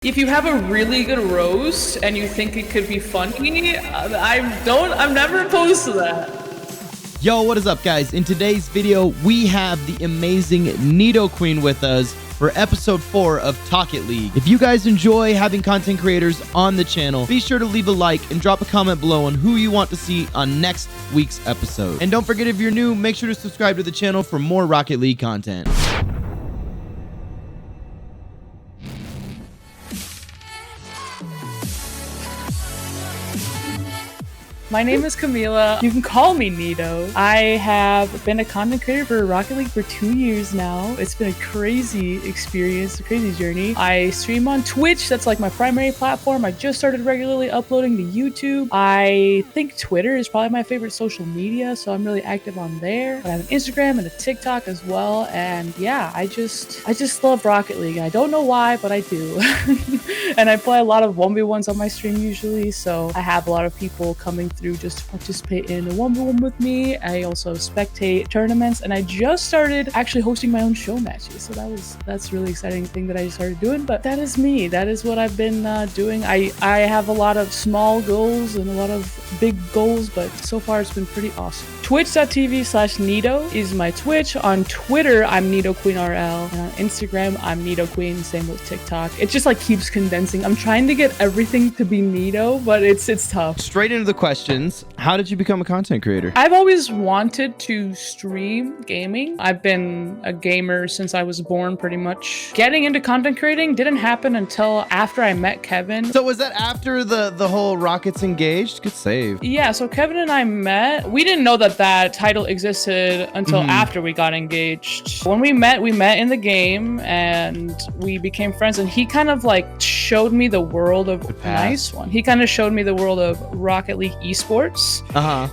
If you have a really good roast and you think it could be funny, I'm never opposed to that. Yo, what is up, guys? In today's video, we have the amazing Neato Queen with us for episode 4 of Talk It League. If you guys enjoy having content creators on the channel, be sure to leave a like and drop a comment below on who you want to see on next week's episode. And don't forget, if you're new, make sure to subscribe to the channel for more Rocket League content. My name is Camila. You can call me Neato. I have been a content creator for Rocket League for 2 years now. It's been a crazy experience, a crazy journey. I stream on Twitch. That's like my primary platform. I just started regularly uploading to YouTube. I think Twitter is probably my favorite social media, so I'm really active on there. I have an Instagram and a TikTok as well. And yeah, I just love Rocket League. I don't know why, but I do. And I play a lot of 1v1s on my stream usually, so I have a lot of people coming through just to participate in a 1v1 with me. I also spectate tournaments, and I just started actually hosting my own show matches, so that's a really exciting thing that I started doing. But that is me. That is what I've been doing. I have a lot of small goals and a lot of big goals, but so far it's been pretty awesome. Twitch.tv/Neato is my Twitch. On Twitter, I'm Neato Queen RL, and on Instagram, I'm Neato Queen. Same with TikTok. It just like keeps condensing. I'm trying to get everything to be Neato, but it's tough. Straight into the questions. How did you become a content creator? I've always wanted to stream gaming. I've been a gamer since I was born, pretty much. Getting into content creating didn't happen until after I met Kevin. So was that after the whole Rockets Engaged? Good save. Yeah, so Kevin and I met. We didn't know that title existed until after we got engaged. When we met in the game, and we became friends, and he kind of like showed me the world of He kind of showed me the world of Rocket League esports.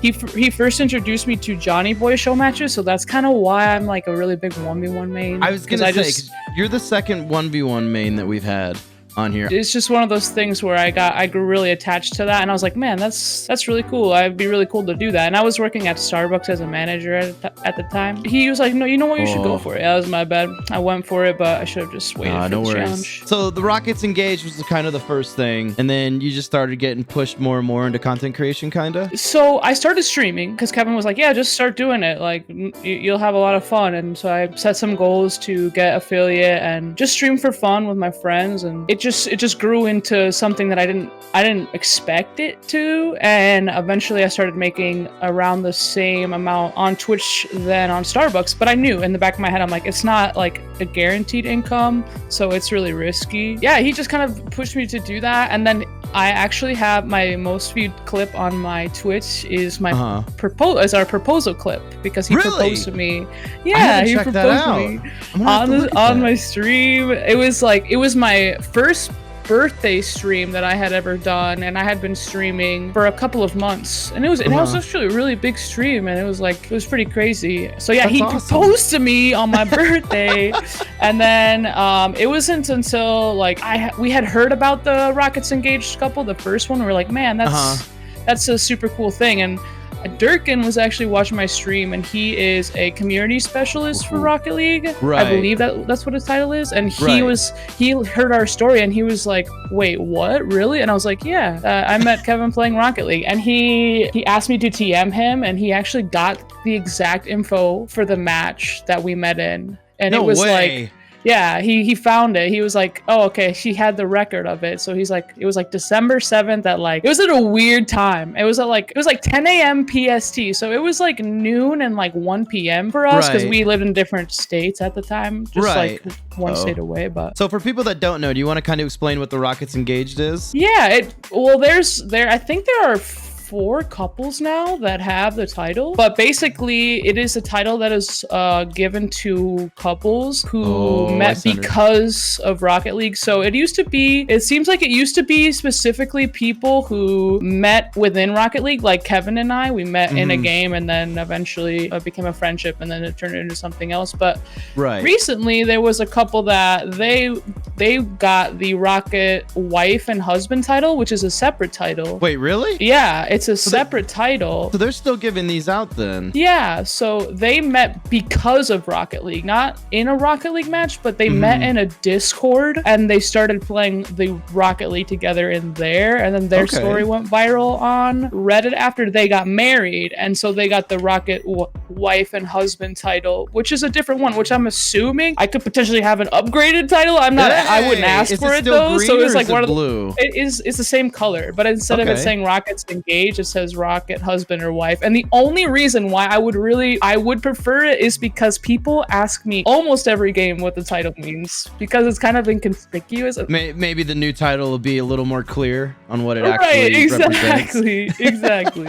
He first introduced me to Johnny Boy show matches, so that's kind of why I'm like a really big 1v1 main. I was gonna say, 'cause you're the second 1v1 main that we've had on here. It's just one of those things where I grew really attached to that, and I was like, man, that's really cool. It'd be really cool to do that. And I was working at Starbucks as a manager at the time. He was like, no, you know what, you should go for it. That was my bad. I went for it, but I should have just waited for the challenge. So the Rockets Engaged was kind of the first thing, and then you just started getting pushed more and more into content creation, kind of? So I started streaming because Kevin was like, yeah, just start doing it. Like, you'll have a lot of fun. And so I set some goals to get affiliate and just stream for fun with my friends, and it just grew into something that I didn't expect it to, and eventually I started making around the same amount on Twitch than on Starbucks. But I knew in the back of my head, I'm like, it's not like a guaranteed income, so it's really risky. Yeah, he just kind of pushed me to do that, and then I actually have my most viewed clip on my Twitch is my our proposal clip, because he proposed to me. Yeah, he proposed to me on my stream. It was my first birthday stream that I had ever done, and I had been streaming for a couple of months, and it was actually a really big stream, and it was pretty crazy. So yeah, he proposed to me on my birthday, and then it wasn't until like we had heard about the Rockets Engaged couple, the first one. We were like, man, that's a super cool thing. And Durkin was actually watching my stream, and he is a community specialist for Rocket League. Right. I believe that's what his title is. And he heard our story, and he was like, wait, what? Really? And I was like, yeah, I met Kevin playing Rocket League, and he asked me to TM him, and he actually got the exact info for the match that we met in. And it was like, yeah, he found it. He was like, oh, okay, she had the record of it. So he's like, it was like December 7th at like, it was at a weird time. It was like 10 a.m. PST. So it was like noon and like 1 p.m. for us, because we lived in different states at the time, just like one state away. But so for people that don't know, do you want to kind of explain what the Rockets Engaged is? Yeah, I think there are 4 couples now that have the title, but basically it is a title that is given to couples who met because of Rocket League. So it seems like it used to be specifically people who met within Rocket League, like Kevin and I. We met in a game, and then eventually became a friendship, and then it turned into something else. But recently there was a couple that they got the Rocket wife and husband title, which is a separate title. Wait, really? Yeah, it's a separate title. So they're still giving these out then. Yeah, so they met because of Rocket League, not in a Rocket League match, but they met in a Discord and they started playing the Rocket League together in there, and then their story went viral on Reddit after they got married, and so they got the Rocket wife and husband title, which is a different one, which I'm assuming I could potentially have an upgraded title. I'm not. I wouldn't ask for it though. So it's like one of blue. It's the same color, but instead of it saying Rocket's engaged, it says Rocket husband or wife. And the only reason why I would prefer it is because people ask me almost every game what the title means, because it's kind of inconspicuous. Maybe the new title will be a little more clear on what it actually represents. Exactly.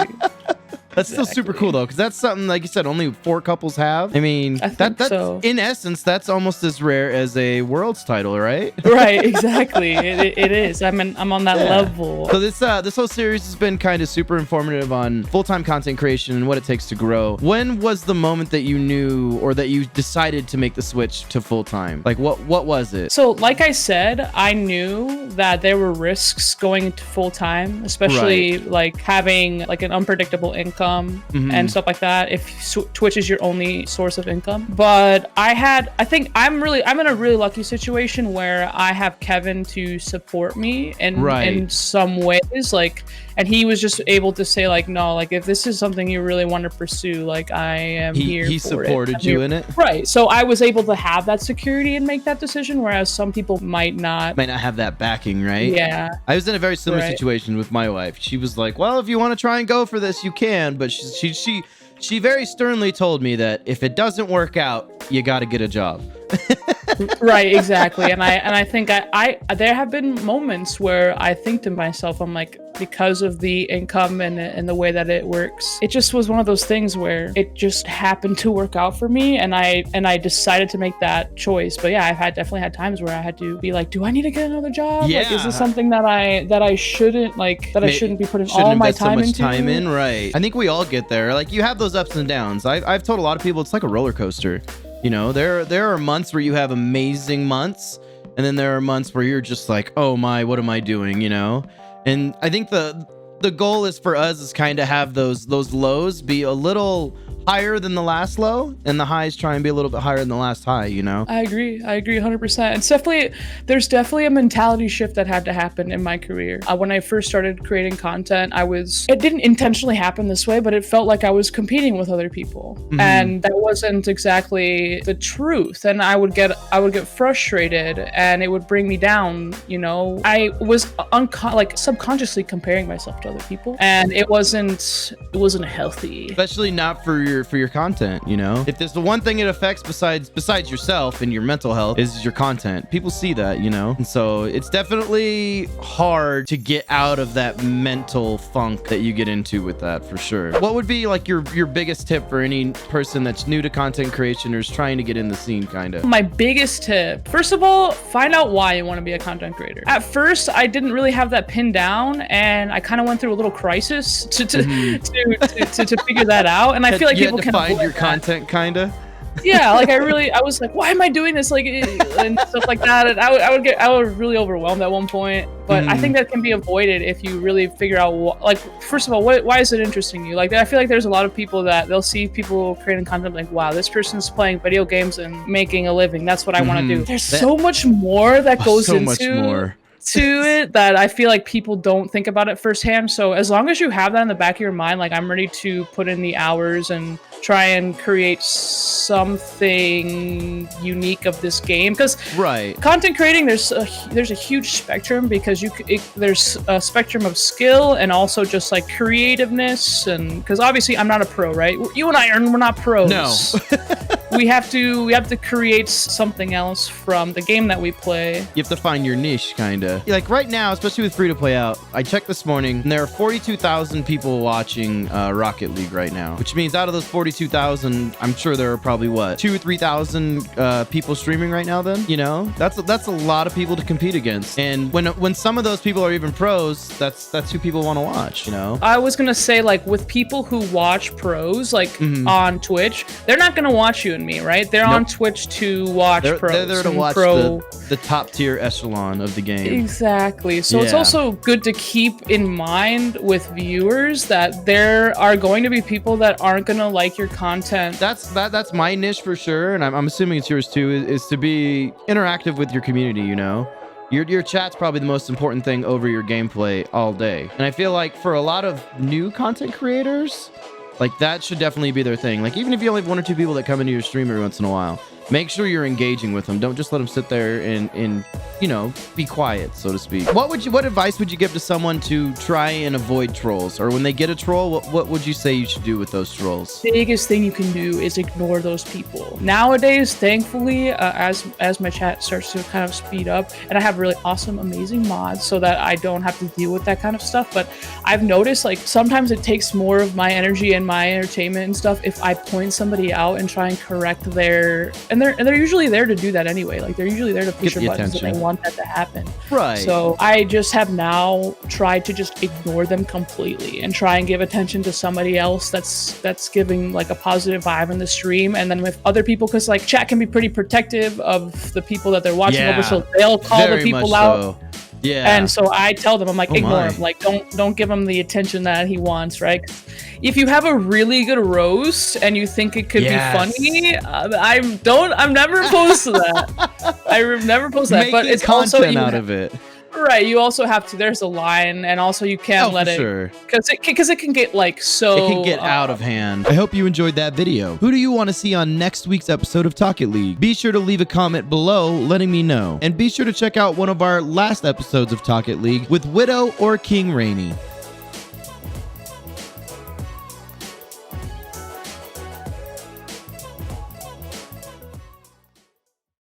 That's still super cool though, because that's something, like you said, only 4 couples have. I mean, that's so. In essence, that's almost as rare as a world's title, right? Right, exactly. It is. I'm on that level. So this whole series has been kind of super informative on full-time content creation and what it takes to grow. When was the moment that you knew, or that you decided to make the switch to full-time? Like what was it? So like I said, I knew that there were risks going to full-time, especially like having like an unpredictable income and stuff like that, if Twitch is your only source of income. But I think I'm in a really lucky situation where I have Kevin to support me in some ways, like, and he was just able to say like, no, like if this is something you really want to pursue, like I am here for it. He supported you in it, right? So I was able to have that security and make that decision, whereas some people might not have that backing, right? Yeah, I was in a very similar situation with my wife. She was like, well, if you want to try and go for this, you can, but she very sternly told me that if it doesn't work out, you got to get a job. Right, exactly. And I think I there have been moments where I think to myself, I'm like, because of the income and the way that it works, it just was one of those things where it just happened to work out for me, and I decided to make that choice. But yeah, I've definitely had times where I had to be like, do I need to get another job? Yeah. Like, is this something that I shouldn't be putting all my time into? Right. I think we all get there. Like, you have those ups and downs. I've told a lot of people it's like a roller coaster. You know, there are months where you have amazing months, and then there are months where you're just like, oh my, what am I doing? You know? And I think the goal is for us is kind of have those lows be a little higher than the last low, and the highs try and be a little bit higher than the last high, you know? I agree 100%. There's definitely a mentality shift that had to happen in my career. When I first started creating content, it didn't intentionally happen this way, but it felt like I was competing with other people. And that wasn't exactly the truth. And I would get frustrated, and it would bring me down, you know? I was subconsciously comparing myself to other people, and it wasn't healthy. Especially not for your content, you know? If there's the one thing it affects besides yourself and your mental health is your content. People see that, you know? And so it's definitely hard to get out of that mental funk that you get into with that, for sure. What would be like your biggest tip for any person that's new to content creation or is trying to get in the scene, kind of? My biggest tip, first of all, find out why you want to be a content creator. At first, I didn't really have that pinned down, and I kind of went through a little crisis to figure that out. And I feel like people can find your content, kind of. Yeah, like I was like, why am I doing this, like, and stuff like that. And I was really overwhelmed at one point. But I think that can be avoided if you really figure out like, first of all, why is it interesting to you? Like, I feel like there's a lot of people that they'll see people creating content like, wow, this person's playing video games and making a living. That's what I want to do. There's so much more that goes into it that I feel like people don't think about it firsthand. So as long as you have that in the back of your mind, like, I'm ready to put in the hours and try and create something unique of this game, because content creating, there's a huge spectrum, because there's a spectrum of skill and also just like creativeness, and because obviously I'm not a pro, right? You and I we're not pros. No. we have to create something else from the game that we play. You have to find your niche, kind of. Like right now, especially with free to play out, I checked this morning and there are 42,000 people watching Rocket League right now, which means out of those 42,000, I'm sure there are probably 2,000-3,000 people streaming right now. Then, you know, that's a lot of people to compete against. And when some of those people are even pros, that's who people want to watch, you know? I was gonna say, like, with people who watch pros, like on Twitch, they're not gonna watch you and streaming, right? They're on Twitch to watch pros. They're there to watch the top tier echelon of the game. Exactly. So it's also good to keep in mind with viewers that there are going to be people that aren't going to like your content. That's my niche for sure, and I'm assuming it's yours too, is to be interactive with your community, you know? Your chat's probably the most important thing over your gameplay all day. And I feel like for a lot of new content creators, like that should definitely be their thing. Like even if you only have 1 or 2 people that come into your stream every once in a while, make sure you're engaging with them. Don't just let them sit there and you know, be quiet, so to speak. What advice would you give to someone to try and avoid trolls? Or when they get a troll, what would you say you should do with those trolls? The biggest thing you can do is ignore those people. Nowadays, thankfully, as my chat starts to kind of speed up, and I have really awesome, amazing mods so that I don't have to deal with that kind of stuff. But I've noticed like sometimes it takes more of my energy and my entertainment and stuff if I point somebody out and try and correct their, and they're usually there to do that anyway. Like they're usually there to push your buttons and they want that to happen. Right. So I just have now tried to just ignore them completely and try and give attention to somebody else that's giving like a positive vibe in the stream. And then with other people, because like chat can be pretty protective of the people that they're watching over, so they'll call the people out. Yeah. And so I tell them, I'm like, ignore him. Like, don't give him the attention that he wants, right? If you have a really good roast and you think it could be funny, I'm never opposed to that. I'm never opposed to that. But it's also out of it. Right, you also have to. There's a line, and also you can't let it, because it can get like so. It can get out of hand. I hope you enjoyed that video. Who do you want to see on next week's episode of Talk It League? Be sure to leave a comment below, letting me know, and be sure to check out one of our last episodes of Talk It League with Widow or King Rainy.